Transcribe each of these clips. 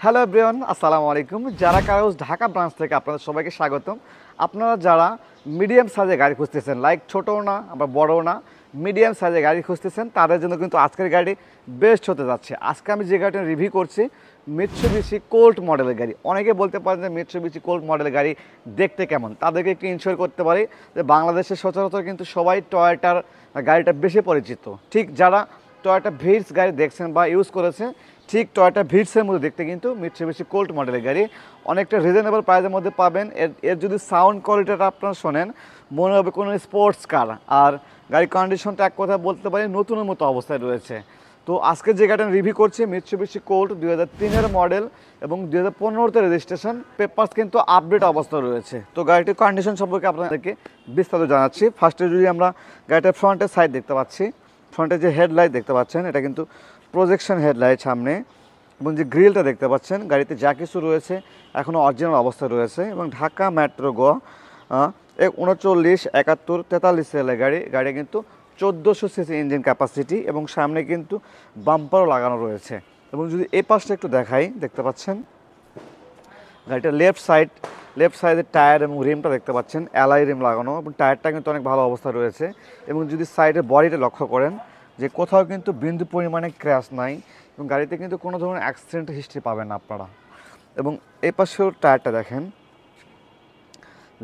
Hello everyone, আসসালামু আলাইকুম। যারা কারোজ ঢাকা ব্রাঞ্চ থেকে আপনাদের সবাইকে স্বাগতম। আপনারা যারা মিডিয়াম সাইজের গাড়ি খুঁজতেছেন, লাইক ছোটও না আবার বড়ও না, মিডিয়াম সাইজের গাড়ি খুঁজতেছেন, তাদের জন্য কিন্তু আজকের গাড়ি বেস্ট হতে যাচ্ছে। আজকে আমি যে গাড়িটা রিভিউ করছি মিৎসুবিশি কোল্ট মডেলের গাড়ি। অনেকে বলতে পারেন যে মিৎসুবিশি কোল্ট মডেলের গাড়ি দেখতে কেমন, তাদেরকে একটু ইনশিওর করতে পারি যে বাংলাদেশের সচরাচর কিন্তু সবাই টয়োটার গাড়িটা বেশি পরিচিত। ঠিক যারা টয়োটা ভিটস গাড়ি দেখছেন বা ইউজ করেছেন, ঠিক টয়োটা ভিটসের মধ্যে দেখতে কিন্তু মিৎসুবিশি কোল্ট মডেলের গাড়ি অনেকটা রিজনেবল প্রাইসের মধ্যে পাবেন। এর যদি সাউন্ড কোয়ালিটিটা আপনারা শোনেন মনে হবে কোনো স্পোর্টস কার, আর গাড়ির কন্ডিশনটা এক কথা বলতে পারি নতুনের মতো অবস্থায় রয়েছে। তো আজকে যে গাড়িটা রিভিউ করছি মিৎসুবিশি কোল্ট 2003-এর মডেল এবং 2015-তে রেজিস্ট্রেশন, পেপারস কিন্তু আপডেট অবস্থায় রয়েছে। তো গাড়িটির কন্ডিশন সম্পর্কে আপনাদেরকে বিস্তারিত জানাচ্ছি। ফার্স্টে যদি আমরা গাড়িটার ফ্রন্টের সাইড দেখতে পাচ্ছি, ফ্রন্টে যে হেডলাইট দেখতে পাচ্ছেন এটা কিন্তু প্রজেকশন হেডলাইট সামনে, এবং যে গ্রিলটা দেখতে পাচ্ছেন গাড়িতে যা কিছু রয়েছে এখনও অরিজিনাল অবস্থায় রয়েছে। এবং ঢাকা মেট্রো গ 397143 সেলের গাড়ি কিন্তু 1400 সিসি ইঞ্জিন ক্যাপাসিটি এবং সামনে কিন্তু বাম্পারও লাগানো রয়েছে। এবং যদি এই পাশটা একটু দেখাই, দেখতে পাচ্ছেন গাড়িটা লেফট সাইডের টায়ার এবং রিমটা দেখতে পাচ্ছেন অ্যালয় রিম লাগানো, এবং টায়ারটা কিন্তু অনেক ভালো অবস্থা রয়েছে। এবং যদি সাইডের বডিটা লক্ষ্য করেন যে কোথাও কিন্তু বিন্দু পরিমাণে ক্র্যাশ নাই, এবং গাড়িতে কিন্তু কোনো ধরনের অ্যাক্সিডেন্ট হিস্ট্রি পাবেন না আপনারা। এবং এই পাশেও টায়ারটা দেখেন,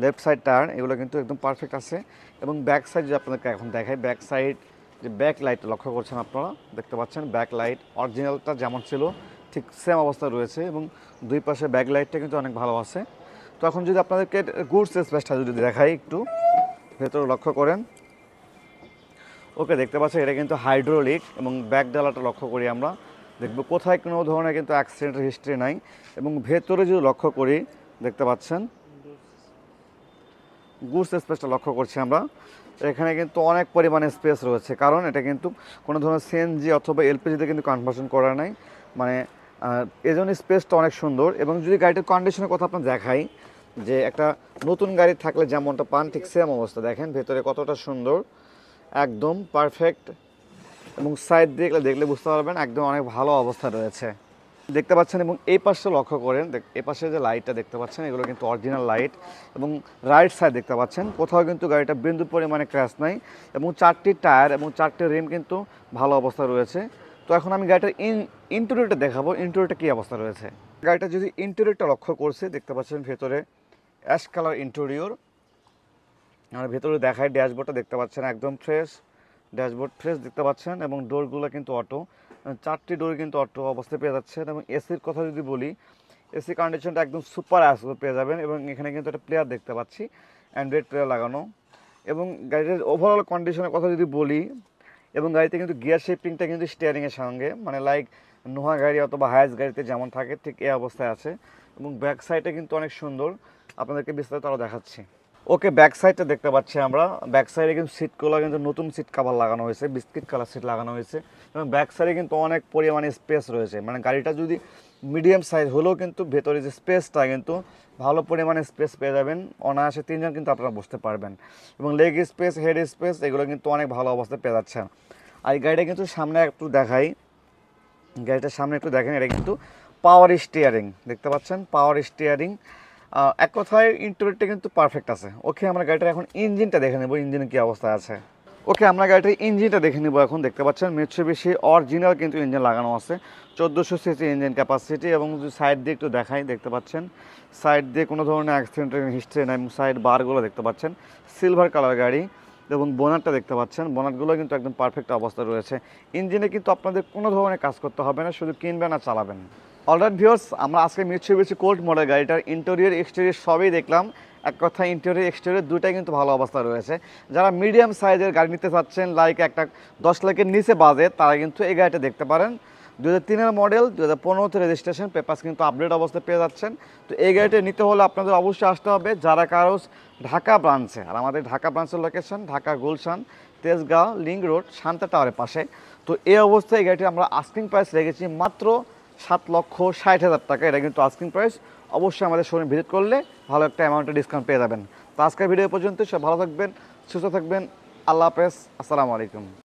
লেফট সাইড টায়ার এগুলো কিন্তু একদম পারফেক্ট আছে। এবং ব্যাক সাইড যদি আপনাদেরকে এখন দেখাই, ব্যাক সাইড যে ব্যাক লাইট লক্ষ্য করছেন আপনারা, দেখতে পাচ্ছেন ব্যাক লাইট অরিজিনালটা যেমন ছিল ঠিক সেম অবস্থা রয়েছে, এবং দুই পাশে ব্যাক লাইটটা কিন্তু অনেক ভালো আছে। তো এখন যদি আপনাদেরকে গুডস স্পেসটা যদি দেখাই একটু ভেতরে লক্ষ্য করেন, ওকে দেখতে পাচ্ছেন এটা কিন্তু হাইড্রোলিক। এবং ব্যাক ডালাটা লক্ষ্য করি আমরা, দেখব কোথায় কোনো ধরনের কিন্তু অ্যাক্সিডেন্টের হিস্ট্রি নাই। এবং ভেতরে যদি লক্ষ্য করি দেখতে পাচ্ছেন গুডস স্পেসটা লক্ষ্য করছি আমরা, এখানে কিন্তু অনেক পরিমাণে স্পেস রয়েছে, কারণ এটা কিন্তু কোনো ধরনের সিএনজি অথবা এলপিজিতে কিন্তু কনভার্সন করা নাই, মানে এই জন্য স্পেসটা অনেক সুন্দর। এবং যদি গাড়িটার কন্ডিশনের কথা আপনার দেখাই, যে একটা নতুন গাড়ি থাকলে যেমনটা পান ঠিক সেম অবস্থা, দেখেন ভেতরে কতটা সুন্দর, একদম পারফেক্ট। এবং সাইড দেখলে বুঝতে পারবেন একদম অনেক ভালো অবস্থা রয়েছে, দেখতে পাচ্ছেন। এবং এই পাশে লক্ষ্য করেন, এই পাশে যে লাইটটা দেখতে পাচ্ছেন এগুলো কিন্তু অরিজিনাল লাইট। এবং রাইট সাইড দেখতে পাচ্ছেন কোথাও কিন্তু গাড়িটা বিন্দু পরিমাণে ক্র্যাশ নাই, এবং 4টি টায়ার এবং 4টি রিম কিন্তু ভালো অবস্থা রয়েছে। তো এখন আমি গাড়িটার ইন্টেরিয়রটা দেখাবো, ইন্টেরিয়রটা কী অবস্থা রয়েছে। গাড়িটা যদি ইন্টেরিয়রটা লক্ষ্য করছে দেখতে পাচ্ছেন ভেতরে অ্যাশ কালার ইন্টেরিয়র। আর ভেতরে দেখায় ড্যাশবোর্ডটা দেখতে পাচ্ছেন একদম ফ্রেশ, ড্যাশবোর্ড ফ্রেশ দেখতে পাচ্ছেন। এবং ডোরগুলো কিন্তু অটো, 4টি ডোর কিন্তু অটো অবস্থায় পেয়ে যাচ্ছেন। এবং এসির কথা যদি বলি, এসি কন্ডিশনটা একদম সুপার পেয়ে যাবেন। এবং এখানে কিন্তু একটা প্লেয়ার দেখতে পাচ্ছি, অ্যান্ড্রয়েড প্লেয়ার লাগানো। এবং গাড়ির ওভারঅল কন্ডিশনের কথা যদি বলি, এবং গাড়িতে কিন্তু গিয়ার শিফটিংটা কিন্তু স্টিয়ারিংয়ের সঙ্গে, মানে লাইক নোহা গাড়ি অথবা হায়াস গাড়িতে যেমন থাকে ঠিক এই অবস্থায় আছে। এবং ব্যাক সাইডে কিন্তু অনেক সুন্দর, আপনাদেরকে বিস্তারিত আরও দেখাচ্ছি। ওকে, ব্যাক সাইডটা দেখতে পাচ্ছি আমরা, ব্যাক সাইডে কিন্তু সিটগুলো কিন্তু নতুন সিট কভার লাগানো হয়েছে, বিস্কিট কালার সিট লাগানো হয়েছে। এবং ব্যাক সাইডে কিন্তু অনেক পরিমাণে স্পেস রয়েছে, মানে গাড়িটা যদি মিডিয়াম সাইজ হলেও কিন্তু ভেতরে যে স্পেসটা কিন্তু ভালো পরিমাণে স্পেস পেয়ে যাবেন, অনায়াসে 3 জন কিন্তু আপনারা বসতে পারবেন। এবং লেগ স্পেস, হেড স্পেস এগুলো কিন্তু অনেক ভালো অবস্থায় পেয়ে যাচ্ছেন। আর এই গাড়িটা কিন্তু সামনে একটু দেখাই, গাড়িটার সামনে একটু দেখেন, এটা কিন্তু পাওয়ার স্টিয়ারিং দেখতে পাচ্ছেন, পাওয়ার স্টিয়ারিং। এক কথায় ইন্টেরিয়রটা কিন্তু পারফেক্ট আছে। ওকে, আমরা গাড়িটার এখন ইঞ্জিনটা দেখে নেব, ইঞ্জিনের কী অবস্থা আছে। ওকে, আমরা গাড়িটার ইঞ্জিনটা দেখে নেব এখন। দেখতে পাচ্ছেন মিৎসুবিশি অরিজিনাল কিন্তু ইঞ্জিন লাগানো আছে, 1400 সিসি ইঞ্জিন ক্যাপাসিটি। এবং যদি সাইড দিয়ে একটু দেখাই, দেখতে পাচ্ছেন সাইড দিয়ে কোনো ধরনের অ্যাক্সিডেন্টের হিস্ট্রি নাই। এবং সাইড বারগুলো দেখতে পাচ্ছেন সিলভার কালার গাড়ি। এবং বোনারটা দেখতে পাচ্ছেন, বোনারগুলো কিন্তু একদম পারফেক্ট অবস্থা রয়েছে। ইঞ্জিনে কিন্তু আপনাদের কোনো ধরনের কাজ করতে হবে না, শুধু কিনবেন আর চালাবেন। অলরাইট ভিউয়ার্স, আমরা আজকে মিৎসুবিশি কোল্ট মডেল গাড়িটার ইন্টেরিয়র এক্সটেরিয়র সবই দেখলাম। এক কথা ইন্টেরিয়র এক্সটেরিয়র দুটাই কিন্তু ভালো অবস্থা রয়েছে। যারা মিডিয়াম সাইজের গাড়ি নিতে চাচ্ছেন, লাইক একটা 10 লাখের নিচে বাজেট, তারা কিন্তু এই গাড়িটা দেখতে পারেন। 2003-এর মডেল, 2015-তে রেজিস্ট্রেশন, পেপারস কিন্তু আপডেট অবস্থায় পেয়ে যাচ্ছেন। তো এই গাড়িটা নিতে হলে আপনাদের অবশ্যই আসতে হবে যারা কারোজ ঢাকা ব্রাঞ্চে। আর আমাদের ঢাকা ব্রাঞ্চের location Dhaka Gulshan, Tejgaon link road, Shanta টাওয়ারের পাশে। তো এই অবস্থায় এই গাড়িটি আমরা আস্কিং প্রাইস রেখেছি মাত্র 7,60,000 টাকা। এটা কিন্তু আস্কিং প্রাইস, অবশ্যই আমাদের শোরুম ভিজিট করলে ভালো একটা অ্যামাউন্টের ডিসকাউন্ট পেয়ে যাবেন। তো আজকের ভিডিও পর্যন্ত, সব ভালো থাকবেন, সুস্থ থাকবেন, আল্লাহ হাফেজ, আসসালামু আলাইকুম।